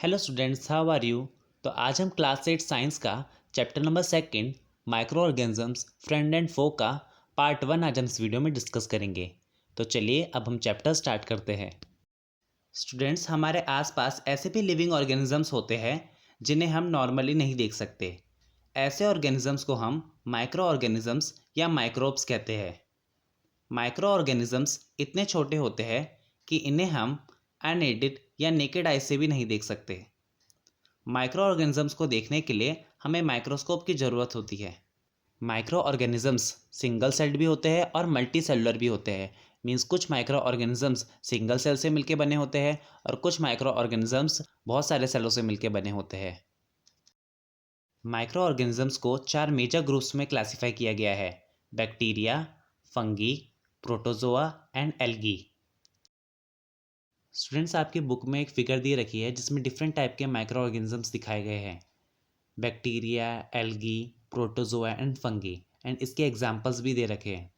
Hello students, how are you. तो आज हम क्लास 8 साइंस का chapter number second microorganisms friend and foe का पार्ट 1 आज हम इस वीडियो में डिस्कस करेंगे। तो चलिए अब हम चैप्टर स्टार्ट करते हैं। स्टूडेंट्स, हमारे आसपास ऐसे भी लिविंग ऑर्गेनिजम्स होते हैं जिन्हें हम नॉर्मली नहीं देख सकते। ऐसे ऑर्गेनिजम्स को हम माइक्रो ऑर्गेनिजम्स या माइक्रोब्स कहते हैं। माइक्रो ऑर्गेनिजम्स इतने छोटे होते हैं कि इन्हें हम अनएडेड या नेकेड आई से भी नहीं देख सकते। माइक्रो ऑर्गेनिजम्स को देखने के लिए हमें माइक्रोस्कोप की ज़रूरत होती है। माइक्रो ऑर्गेनिजम्स सिंगल सेल्ड भी होते हैं और मल्टी सेलुलर भी होते हैं। मीन्स कुछ माइक्रो ऑर्गेनिजम्स सिंगल सेल से मिलके बने होते हैं और कुछ माइक्रो ऑर्गेनिजम्स बहुत सारे सेलों से मिलके बने होते हैं। माइक्रो ऑर्गेनिजम्स को 4 मेजर ग्रुप्स में क्लासिफाई किया गया है: bacteria, fungi, protozoa and algae. Students, आपकी बुक में एक फिगर दी रखी है जिसमें डिफरेंट टाइप के माइक्रो ऑर्गेनिजम्स दिखाए गए हैं: bacteria, algae, protozoa and fungi. And इसके एग्जांपल्स भी दे रखे हैं।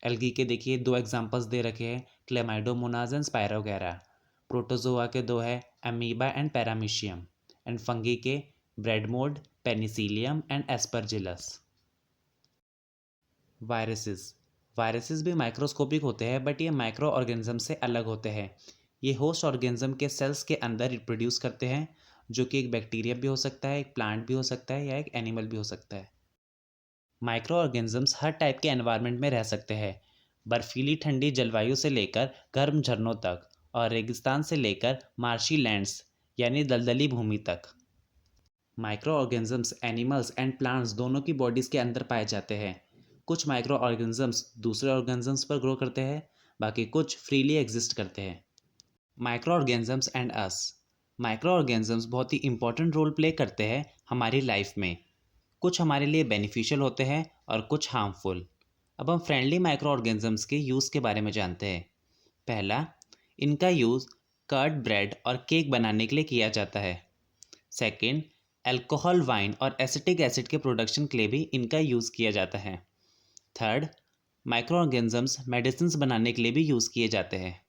एल्गी के देखिए 2 एग्जांपल्स दे रखे हैं, क्लेमाइडोमोनाज एंड स्पायरोगैरा। प्रोटोजोआ के 2 है, amoeba and paramecium. And fungi के bread mould, penicillium and aspergillus. Viruses viruses भी माइक्रोस्कोपिक होते हैं, बट ये माइक्रो ऑर्गेनिज्म से अलग होते हैं। ये होस्ट ऑर्गेनिज्म के सेल्स के अंदर रिप्रोड्यूस करते हैं, जो कि एक बैक्टीरिया भी हो सकता है, एक प्लांट भी हो सकता है या एक एनिमल भी हो सकता है। माइक्रो ऑर्गेनिजम्स हर टाइप के एनवायरनमेंट में रह सकते हैं, बर्फीली ठंडी जलवायु से लेकर गर्म झरनों तक और रेगिस्तान से लेकर मार्शी लैंड्स यानी दलदली भूमि तक। Micro organisms animals and plants दोनों की बॉडीज़ के अंदर पाए जाते हैं। कुछ माइक्रो ऑर्गेनिजम्स दूसरे ऑर्गेनिजम्स पर ग्रो करते हैं, बाकी कुछ फ्रीली एग्जिस्ट करते हैं। Micro organisms and us micro organisms बहुत ही इंपॉर्टेंट रोल प्ले करते हैं हमारी लाइफ में। कुछ हमारे लिए बेनिफिशियल होते हैं और कुछ हार्मफुल। अब हम फ्रेंडली माइक्रो ऑर्गेनिजम्स के यूज़ के बारे में जानते हैं। पहला, इनका यूज़ कर्ड, ब्रेड और केक बनाने के लिए किया जाता है। सेकंड, अल्कोहल, वाइन और एसिटिक एसिड के प्रोडक्शन के लिए भी इनका यूज़ किया जाता है। थर्ड, माइक्रो ऑर्गेनिजम्स मेडिसिन्स बनाने के लिए भी यूज़ किए जाते हैं।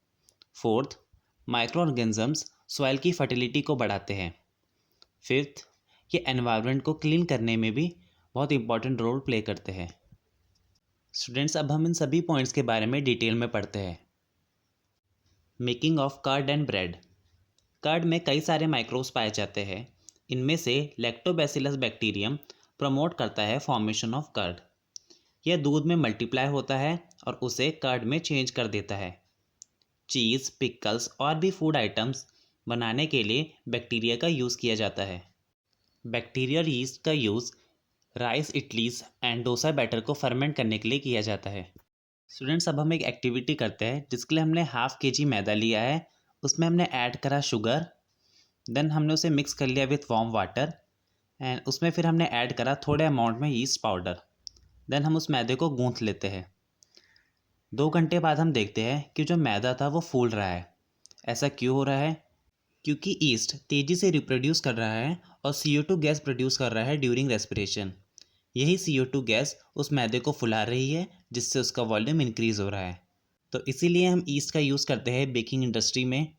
फोर्थ, माइक्रो ऑर्गेनिजम्स सॉइल की फर्टिलिटी को बढ़ाते हैं। फिफ्थ, ये एनवायरनमेंट को क्लीन करने में भी बहुत इंपॉर्टेंट रोल प्ले करते हैं। स्टूडेंट्स, अब हम इन सभी पॉइंट्स के बारे में डिटेल में पढ़ते हैं। Making of curd and bread. Curd में कई सारे माइक्रोब्स पाए जाते हैं। इनमें से लैक्टोबैसिलस बैक्टीरियम प्रमोट करता है फॉर्मेशन ऑफ कर्ड। यह दूध में मल्टीप्लाई होता है और उसे कर्ड में चेंज कर देता है। चीज़, पिकल्स और भी फूड आइटम्स बनाने के लिए बैक्टीरिया का यूज़ किया जाता है। बैक्टीरियल यीस्ट का use rice, idlis and dosa batter को फर्मेंट करने के लिए किया जाता है। स्टूडेंट्स, अब हम एक एक्टिविटी करते हैं जिसके लिए हमने ½ kg मैदा लिया है। उसमें हमने ऐड करा शुगर, देन हमने उसे मिक्स कर लिया विथ वार्म वाटर एंड उसमें फिर हमने ऐड करा थोड़े अमाउंट में यीस्ट पाउडर। देन हम उस मैदे को गूंथ लेते हैं। 2 घंटे बाद हम देखते हैं कि जो मैदा था वो फूल रहा है। ऐसा क्यों हो रहा है? क्योंकि ईस्ट तेज़ी से रिप्रोड्यूस कर रहा है और CO2 गैस प्रोड्यूस कर रहा है ड्यूरिंग रेस्पिरेशन। यही CO2 गैस उस मैदे को फुला रही है, जिससे उसका वॉल्यूम इंक्रीज हो रहा है। तो इसीलिए हम ईस्ट का यूज़ करते हैं बेकिंग इंडस्ट्री में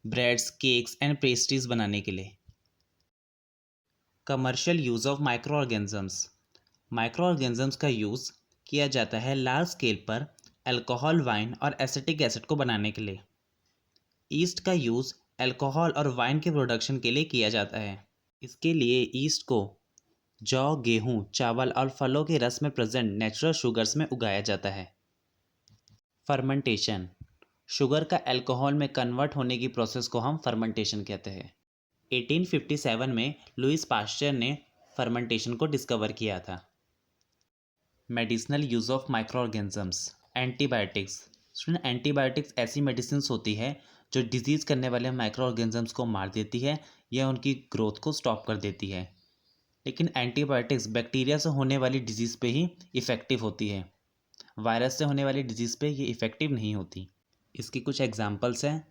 ब्रेड्स, केक्स एंड पेस्ट्रीज बनाने के लिए। Commercial use of micro organisms. Micro organisms का यूज़ किया जाता है लार्ज स्केल पर अल्कोहल, वाइन और एसिटिक एसिड को बनाने के लिए। ईस्ट का यूज़ अल्कोहल और वाइन के प्रोडक्शन के लिए किया जाता है। इसके लिए ईस्ट को जौ, गेहूँ, चावल और फलों के रस में प्रेजेंट नेचुरल शुगर्स में उगाया जाता है। फर्मेंटेशन। शुगर का अल्कोहल में कन्वर्ट होने की प्रोसेस को हम फर्मेंटेशन कहते हैं। 1857 में लुइस पास्चर ने फर्मेंटेशन को डिस्कवर किया था। Medicinal use of micro organisms. Antibiotics. Student, antibiotics ऐसी मेडिसिन होती है जो डिजीज़ करने वाले माइक्रो ऑर्गेनिजम्स को मार देती है या उनकी ग्रोथ को स्टॉप कर देती है। लेकिन एंटीबायोटिक्स बैक्टीरिया से होने वाली डिजीज़ पे ही इफ़ेक्टिव होती है, वायरस से होने वाली डिजीज़ पे ये इफ़ेक्टिव नहीं होती। इसकी कुछ एग्जांपल्स हैं: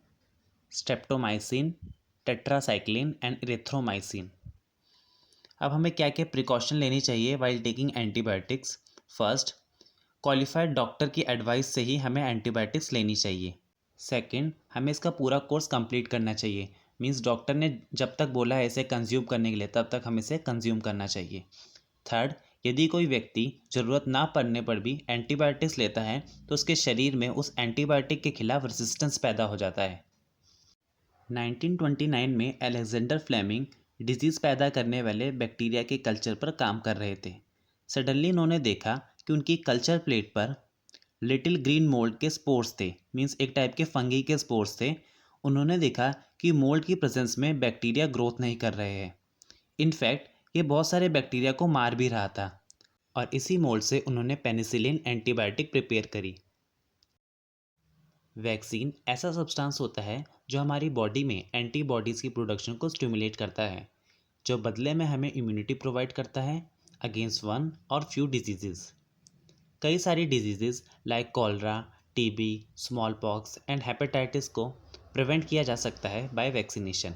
स्ट्रेप्टोमाइसिन, टेट्रासाइक्लिन एंड इरिथ्रोमाइसिन। अब हमें क्या क्या प्रिकॉशन लेनी चाहिए while taking antibiotics? First, qualified doctor की एडवाइस से ही हमें एंटीबायोटिक्स लेनी चाहिए। सेकंड, हमें इसका पूरा कोर्स कंप्लीट करना चाहिए। मीन्स डॉक्टर ने जब तक बोला है इसे कंज्यूम करने के लिए तब तक हम इसे कंज्यूम करना चाहिए। थर्ड, यदि कोई व्यक्ति ज़रूरत ना पड़ने पर भी एंटीबायोटिक्स लेता है तो उसके शरीर में उस एंटीबायोटिक के खिलाफ रेजिस्टेंस पैदा हो जाता है। 1929 में अलेक्जेंडर फ्लेमिंग डिजीज़ पैदा करने वाले बैक्टीरिया के कल्चर पर काम कर रहे थे। सडनली उन्होंने देखा कि उनकी कल्चर प्लेट पर लिटिल ग्रीन मोल्ड के स्पोर्स थे, मीन्स एक टाइप के फंगी के स्पोर्स थे। उन्होंने देखा कि मोल्ड की प्रेजेंस में बैक्टीरिया ग्रोथ नहीं कर रहे हैं। इनफैक्ट ये बहुत सारे बैक्टीरिया को मार भी रहा था और इसी मोल्ड से उन्होंने पेनिसिलिन एंटीबायोटिक प्रिपेयर करी। वैक्सीन ऐसा सब्सटेंस होता है जो हमारी बॉडी में एंटीबॉडीज़ की प्रोडक्शन को स्टिमुलेट करता है, जो बदले में हमें इम्यूनिटी प्रोवाइड करता है अगेंस्ट वन और फ्यू डिजीज़। कई सारी disease like cholera, TB, small pox and hepatitis को प्रिवेंट किया जा सकता है बाय वैक्सीनेशन।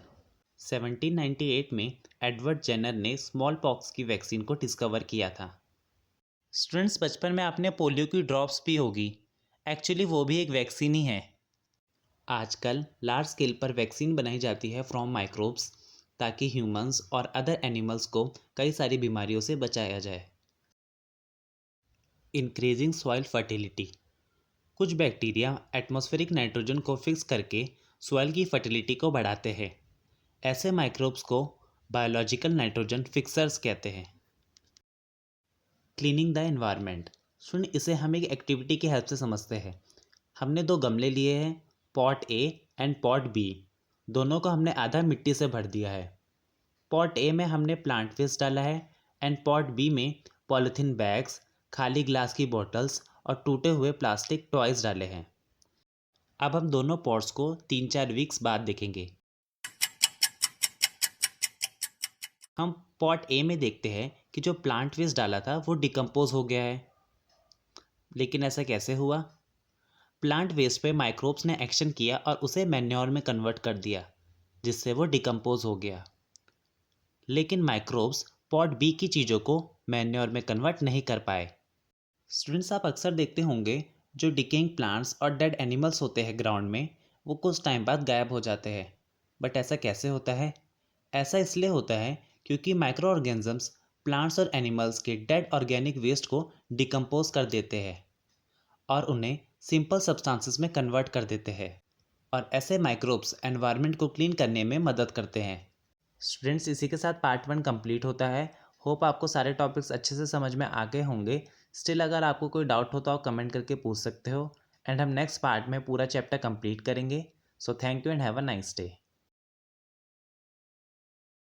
1798 में एडवर्ड जेनर ने स्मॉल पॉक्स की वैक्सीन को डिस्कवर किया था। स्टूडेंट्स, बचपन में आपने पोलियो की ड्रॉप्स पी होगी, एक्चुअली वो भी एक वैक्सीन ही है। आजकल लार्ज स्केल पर वैक्सीन बनाई जाती है फ्रॉम माइक्रोब्स, ताकि ह्यूमंस और अदर एनिमल्स को कई सारी बीमारियों से बचाया जाए। Increasing soil fertility. कुछ बैक्टीरिया एटमॉस्फेरिक नाइट्रोजन को फिक्स करके सॉइल की फर्टिलिटी को बढ़ाते हैं। ऐसे माइक्रोब्स को बायोलॉजिकल नाइट्रोजन फिक्सर्स कहते हैं। Cleaning the environment. सुन, इसे हम एक एक्टिविटी की हेल्प से समझते हैं। हमने दो गमले लिए हैं, pot A and pot B. दोनों को हमने आधा मिट्टी से भर दिया है। पॉट ए में हमने प्लांट वेस्ट डाला है एंड पॉट बी में पॉलीथीन बैग्स, खाली ग्लास की बॉटल्स और टूटे हुए प्लास्टिक टॉयज डाले हैं। अब हम दोनों पॉट्स को 3-4 वीक्स बाद देखेंगे। हम पॉट ए में देखते हैं कि जो प्लांट वेस्ट डाला था वो डिकम्पोज हो गया है। लेकिन ऐसा कैसे हुआ? प्लांट वेस्ट पे माइक्रोब्स ने एक्शन किया और उसे मैन्योर में कन्वर्ट कर दिया, जिससे वो डिकम्पोज हो गया। लेकिन माइक्रोब्स पॉट बी की चीज़ों को मैन्योर में कन्वर्ट नहीं कर पाए। स्टूडेंट्स, आप अक्सर देखते होंगे जो डिकेइंग प्लांट्स और डेड एनिमल्स होते हैं ग्राउंड में, वो कुछ टाइम बाद गायब हो जाते हैं। बट ऐसा कैसे होता है? ऐसा इसलिए होता है क्योंकि माइक्रो ऑर्गेनिजम्स प्लांट्स और एनिमल्स के डेड ऑर्गेनिक वेस्ट को डिकम्पोज कर देते हैं और उन्हें सिंपल सब्सटेंसेस में कन्वर्ट कर देते हैं, और ऐसे माइक्रोब्स एनवायरनमेंट को क्लीन करने में मदद करते हैं। स्टूडेंट्स, इसी के साथ पार्ट 1 कंप्लीट होता है। होप आपको सारे टॉपिक्स अच्छे से समझ में आ गए होंगे। स्टिल अगर आपको कोई डाउट हो तो आप कमेंट करके पूछ सकते हो एंड हम नेक्स्ट पार्ट में पूरा चैप्टर कंप्लीट करेंगे। So thank you and have a nice day.